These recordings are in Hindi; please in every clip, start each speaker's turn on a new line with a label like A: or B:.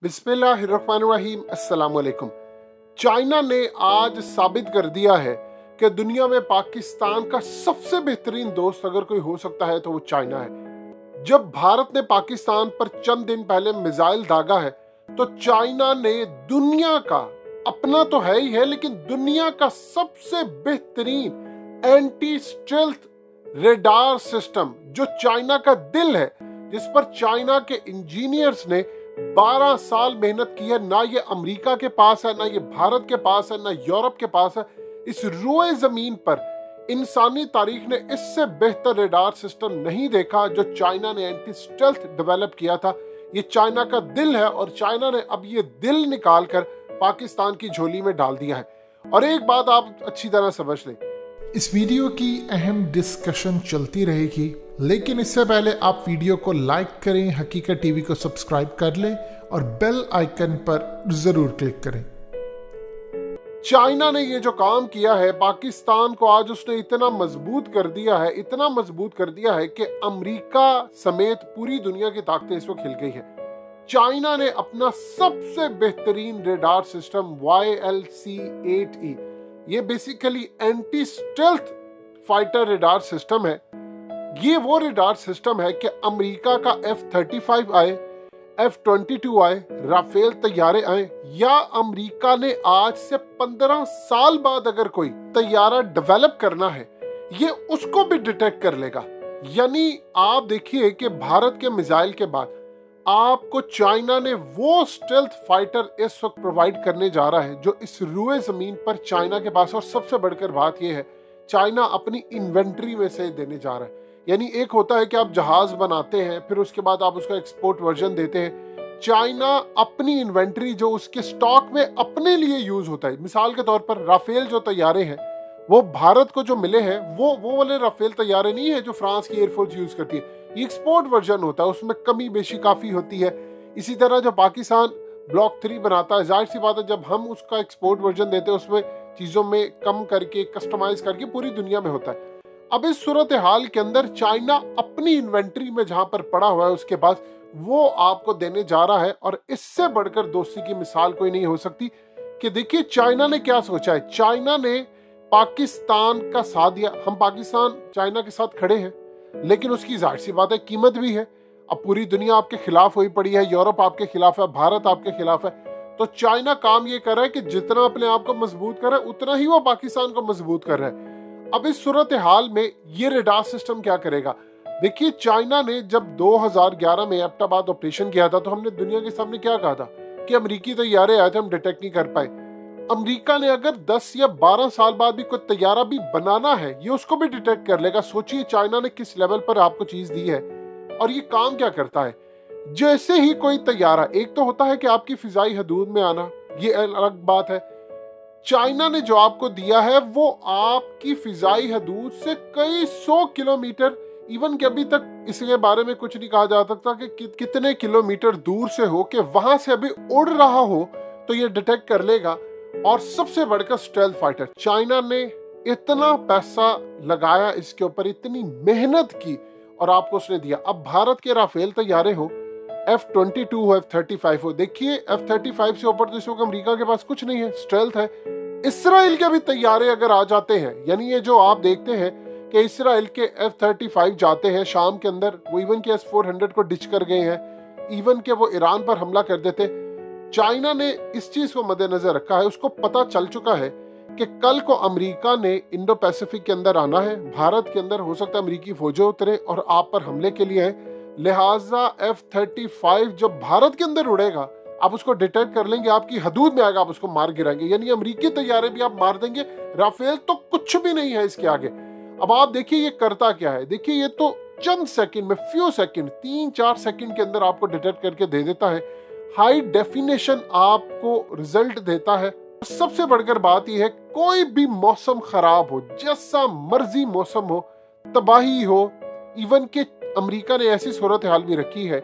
A: बिस्मिल्लाहिर्रहमानिर्रहीम अस्सलाम वालेकुम। चाइना ने आज साबित कर दिया है कि दुनिया में पाकिस्तान का सबसे बेहतरीन दोस्त अगर कोई हो सकता है तो वो चाइना है। जब भारत ने पाकिस्तान पर चंद दिन पहले मिसाइल दागा है तो चाइना ने दुनिया का, अपना तो है ही है, लेकिन दुनिया का सबसे बेहतरीन एंटी स्टेल्थ रेडार सिस्टम, जो चाइना का दिल है, जिस पर चाइना के इंजीनियर्स ने 12 साल मेहनत की है, ना ये अमेरिका के पास है, ना ये भारत के पास है, ना यूरोप के पास है। इस रोए जमीन पर इंसानी तारीख ने इससे बेहतर रेडार सिस्टम नहीं देखा जो चाइना ने एंटी स्टेल्थ डेवलप किया था। ये चाइना का दिल है और चाइना ने अब ये दिल निकालकर पाकिस्तान की झोली में डाल दिया है। और एक बात आप अच्छी तरह समझ लें,
B: इस वीडियो की अहम डिस्कशन चलती रहेगी, लेकिन इससे पहले आप वीडियो को लाइक करें, हकीकत टीवी को सब्सक्राइब कर लें और बेल आइकन पर जरूर क्लिक करें।
A: चाइना ने ये जो काम किया है पाकिस्तान को, आज उसने इतना मजबूत कर दिया है, इतना मजबूत कर दिया है कि अमेरिका समेत पूरी दुनिया की ताकतें इस वक्त हिल गई है। चाइना ने अपना सबसे बेहतरीन रेडार सिस्टम YLC-8E, ये basically anti stealth fighter radar system है। ये वो रेडार सिस्टम है कि अमेरिका का F-35 आए, F-22 आए, राफेल तैयारे आए, या अमेरिका ने आज से 15 साल बाद अगर कोई तैयारा डेवलप करना है, ये उसको भी डिटेक्ट कर लेगा। यानी आप देखिए कि भारत के मिसाइल के बाद आपको चाइना ने वो स्टेल्थ फाइटर इस वक्त प्रोवाइड करने जा रहा है जो इस रुए जमीन पर चाइना के पास। और सबसे बढ़कर बात यह है, चाइना अपनी इन्वेंट्री में से देने जा रहा है। यानी एक होता है कि आप जहाज बनाते हैं, फिर उसके बाद आप उसका एक्सपोर्ट वर्जन देते हैं। चाइना अपनी इन्वेंट्री जो उसके स्टॉक में अपने लिए यूज होता है, मिसाल के तौर पर राफेल जो तैयारे हैं वो भारत को जो मिले हैं वो वाले राफेल तैयारे नहीं है जो फ्रांस की एयरफोर्स यूज करती है। ये एक्सपोर्ट वर्जन होता है, उसमें कमी बेशी काफी होती है। इसी तरह जब पाकिस्तान ब्लॉक 3 बनाता है, जाहिर सी बात है जब हम उसका एक्सपोर्ट वर्जन देते हैं उसमें चीजों में कम करके, कस्टमाइज करके पूरी दुनिया में होता है। अब इस सूरत हाल के अंदर चाइना अपनी इन्वेंट्री में जहां पर पड़ा हुआ है उसके पास, वो आपको देने जा रहा है। और इससे बढ़कर दोस्ती की मिसाल कोई नहीं हो सकती कि देखिए चाइना ने क्या सोचा है। चाइना ने पाकिस्तान का साथ दिया, हम पाकिस्तान चाइना के साथ खड़े हैं, लेकिन उसकी जाहिर सी बात है कीमत भी है। अब पूरी दुनिया आपके खिलाफ हुई पड़ी है, यूरोप आपके खिलाफ है, भारत आपके खिलाफ है। तो चाइना काम ये कर रहा है कि जितना अपने आप को मजबूत कर रहा है उतना ही वो पाकिस्तान को मजबूत कर रहा है। अब इस सूरत हाल में ये रेडार सिस्टम क्या करेगा? देखिए चाइना ने जब 2011 में एबटाबाद ऑपरेशन किया था तो हमने दुनिया के सामने क्या कहा था कि अमेरिकी तैयारे आए थे, हम डिटेक्ट नहीं कर पाए। अमेरिका ने अगर 10 या 12 साल बाद भी कोई तैयारा भी बनाना है, ये उसको भी डिटेक्ट कर लेगा। सोचिए चाइना ने किस लेवल पर आपको चीज दी है। और ये काम क्या करता है, जैसे ही कोई तैयारा, एक तो होता है कि आपकी फिजाई हदूद में आना, ये अलग बात है। चाइना ने जो आपको दिया है वो आपकी फिजाई हदूद से कई 100 किलोमीटर, इवन के अभी तक इसके बारे में कुछ नहीं कहा जा सकता कि कितने किलोमीटर दूर से हो, कि वहां से अभी उड़ रहा हो तो ये डिटेक्ट कर लेगा। और सबसे बढ़कर स्टेल्थ फाइटर, चाइना ने इतना पैसा लगाया इसके ऊपर, इतनी मेहनत की और आपको उसने दिया। अब भारत के राफेल तैयारे हो, F-22 हो, F-35 हो, देखिए F-35 से ऊपर तो इस वक्त अमेरिका के पास कुछ नहीं है, स्टेल्थ है। इसराइल के भी तैयारे अगर आ जाते हैं, यानी ये जो आप देखते हैं कि इसराइल के F-35 जाते हैं शाम के अंदर, वो इवन के S-400 को डिच कर गए हैं, इवन के वो ईरान पर हमला कर देते। चाइना ने इस चीज को मद्देनजर रखा है, उसको पता चल चुका है कि कल को अमेरिका ने इंडो पैसिफिक के अंदर आना है, भारत के अंदर हो सकता है अमेरिकी फौजें उतरे और आप पर हमले के लिए है। लिहाजा F-35 जब भारत के अंदर उड़ेगा आप उसको डिटेक्ट कर लेंगे, आपकी हदूद में आएगा, आप उसको मार गिराएंगे। यानी अमेरिकी तैयारे भी आप मार देंगे, राफेल तो कुछ भी नहीं है इसके आगे। अब आप देखिए ये करता क्या है, देखिए ये तो चंद सेकंड में, फ्यू सेकंड, 3-4 सेकंड के अंदर आपको डिटेक्ट करके दे देता है। हाई डेफिनेशन आपको रिजल्ट देता है। सबसे बढ़कर बात यह है, कोई भी मौसम खराब हो, जैसा मर्जी मौसम हो, तबाही हो, इवन के अमेरिका ने ऐसी सूरत हाल भी रखी है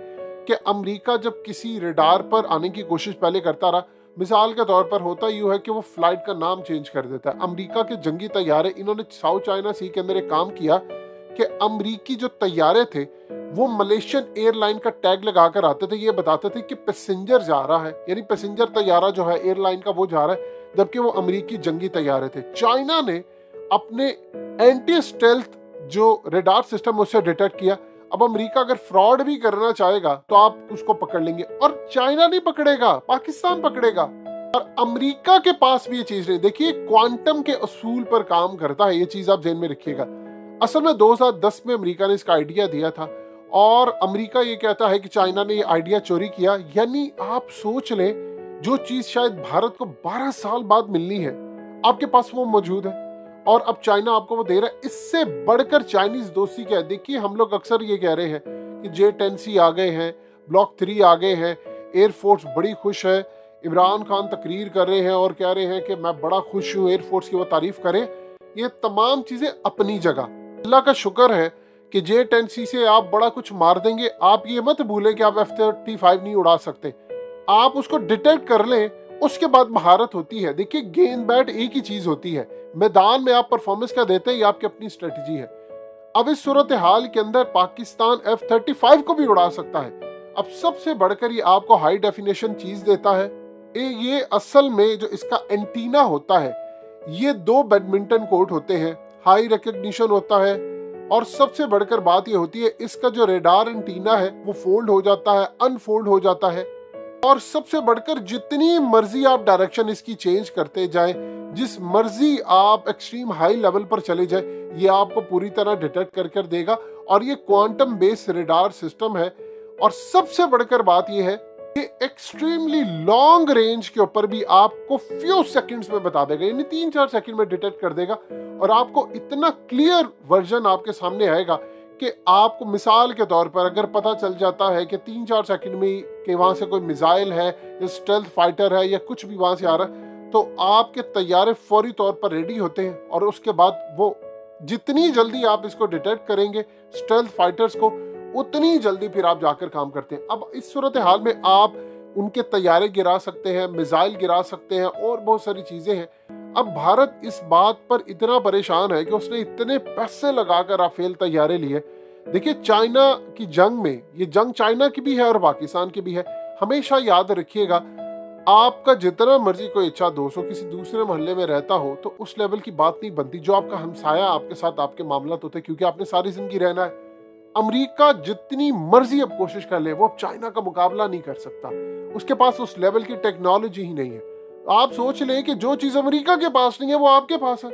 A: कि अमेरिका जब किसी रेडार पर आने की कोशिश पहले करता रहा, मिसाल के तौर पर होता यूं है कि वो फ्लाइट का नाम चेंज कर देता है। अमेरिका के जंगी तैयारे, इन्होंने साउथ चाइना सी के अंदर एक काम किया कि अमेरिकी जो तैयारे थे वो मलेशियन एयरलाइन का टैग लगाकर आते थे, ये बताते थे कि पैसेंजर जा रहा है, यानी पैसेंजर तैयारा जो है एयरलाइन का वो जा रहा है, जबकि वो अमेरिकी जंगी तैयारे थे। चाइना ने अपने एंटी स्टेल्थ जो रडार सिस्टम उससे डिटेक्ट किया। अब अमेरिका अगर फ्रॉड भी करना चाहेगा तो आप उसको पकड़ लेंगे, और चाइना नहीं पकड़ेगा, पाकिस्तान पकड़ेगा। और अमेरिका के पास भी ये चीज नहीं। देखिए, क्वांटम के असूल पर काम करता है, ये चीज आप ध्यान में रखिएगा। असल में 2010 में अमेरिका ने इसका आइडिया दिया था, और अमेरिका ये कहता है कि चाइना ने ये आइडिया चोरी किया। यानी आप सोच लें, जो चीज शायद भारत को 12 साल बाद मिलनी है, आपके पास वो मौजूद है, और अब चाइना आपको वो दे रहा है। इससे बढ़कर चाइनीज दोस्ती क्या है? देखिए, हम लोग अक्सर ये कह रहे हैं कि J-10C आ गए हैं, ब्लॉक 3 आ गए हैं, एयरफोर्स बड़ी खुश है, इमरान खान तकरीर कर रहे हैं और कह रहे हैं कि मैं बड़ा खुश हूँ, एयरफोर्स की वो तारीफ करें। ये तमाम चीजें अपनी जगह, अल्लाह का शुक्र है कि J-10C से आप बड़ा कुछ मार देंगे। आप ये मत भूलें कि आप F-35 नहीं उड़ा सकते, आप उसको डिटेक्ट कर लें, उसके बाद महारत होती है। देखिए, गेंद बैट एक ही चीज होती है, मैदान में आप परफॉर्मेंस क्या देते हैं, ये आपकी अपनी स्ट्रेटजी है। अब इस सूरत हाल के अंदर पाकिस्तान F-35 को भी उड़ा सकता है। अब सबसे बढ़कर ये आपको हाई डेफिनेशन चीज देता है। ये असल में जो इसका एंटीना होता है, ये 2 बैडमिंटन कोर्ट होते हैं, हाई रिकग्निशन होता है, और सबसे बढ़कर बात ये होती है, इसका जो रेडार एंटीना है वो फोल्ड हो जाता है, अनफोल्ड हो जाता है, और सबसे बढ़कर जितनी मर्जी आप डायरेक्शन इसकी चेंज करते जाएं, जिस मर्जी आप एक्सट्रीम हाई लेवल पर चले जाए, ये आपको पूरी तरह डिटेक्ट कर देगा। और ये क्वांटम बेस्ड रेडार सिस्टम है। और सबसे बढ़कर बात ये है कि एक्सट्रीमली लॉन्ग रेंज के ऊपर भी आपको फ्यू सेकंड्स में बता देगा, यानी 3-4 सेकंड में डिटेक्ट कर देगा, और आपको इतना क्लियर वर्जन आपके सामने आएगा कि आपको मिसाल के तौर पर अगर पता चल जाता है कि 3-4 सेकंड में कि वहां से कोई मिसाइल है या स्टेल्थ फाइटर है या कुछ भी वहां से आ रहा है, तो आपके तैयारे फौरी तौर पर रेडी होते हैं, और उसके बाद वो जितनी जल्दी आप इसको डिटेक्ट करेंगे स्टेल्थ फाइटर्स को, उतनी जल्दी फिर आप जाकर काम करते हैं। अब इस सूरत हाल में आप उनके तैयारे गिरा सकते हैं, मिसाइल गिरा सकते हैं, और बहुत सारी चीजें हैं। अब भारत इस बात पर इतना परेशान है कि उसने इतने पैसे लगाकर राफेल तैयारे लिए। देखिए, चाइना की जंग में, ये जंग चाइना की भी है और पाकिस्तान की भी है। हमेशा याद रखिएगा, आपका जितना मर्जी कोई इच्छा दोस्त हो, किसी दूसरे मोहल्ले में रहता हो, तो उस लेवल की बात नहीं बनती। जो आपका हमसाया, आपके साथ आपके मामलात होते हैं, क्योंकि आपने सारी जिंदगी रहना है। अमेरिका जितनी मर्जी अब कोशिश कर ले, वो अब चाइना का मुकाबला नहीं कर सकता। उसके पास उस लेवल की टेक्नोलॉजी ही नहीं है। आप सोच लें कि जो चीज अमेरिका के पास नहीं है वो आपके पास है।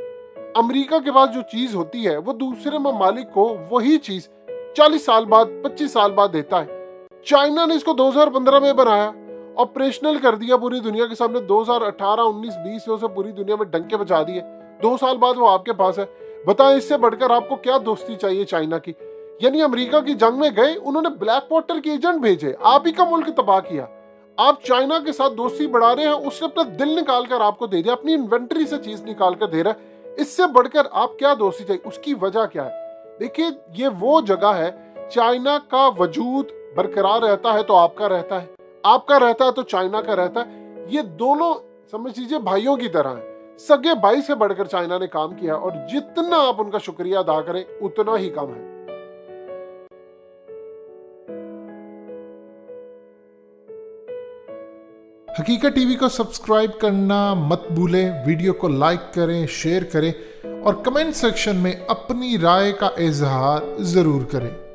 A: अमेरिका के पास जो चीज होती है वो दूसरे ममालिक को वही चीज 40 साल बाद, 25 साल बाद देता है। चाइना ने इसको 2015 में बनाया, ऑपरेशनल कर दिया पूरी दुनिया के सामने। 2018, 19, 20 से पूरी दुनिया में डंके बजा दिए। 2 साल बाद वो आपके पास है। बताएं, इससे बढ़कर आपको क्या दोस्ती चाहिए चाइना की? यानी अमेरिका की जंग में गए, उन्होंने ब्लैक वाटर के एजेंट भेजे, आप ही का मुल्क तबाह किया। आप चाइना के साथ दोस्ती बढ़ा रहे हैं, उसने अपना दिल निकाल कर आपको दे दिया, अपनी इन्वेंटरी से चीज निकाल कर दे रहा है। इससे बढ़कर आप क्या दोस्ती चाहिए? उसकी वजह क्या है? देखिए, ये वो जगह है, चाइना का वजूद बरकरार रहता है तो आपका रहता है, आपका रहता है तो चाइना का रहता है। ये दोनों समझ लीजिए भाइयों की तरह है। सगे भाई से बढ़कर चाइना ने काम किया, और जितना आप उनका शुक्रिया अदा करें उतना ही कम है।
B: हकीकत टीवी को सब्सक्राइब करना मत भूलें, वीडियो को लाइक करें, शेयर करें, और कमेंट सेक्शन में अपनी राय का इजहार जरूर करें।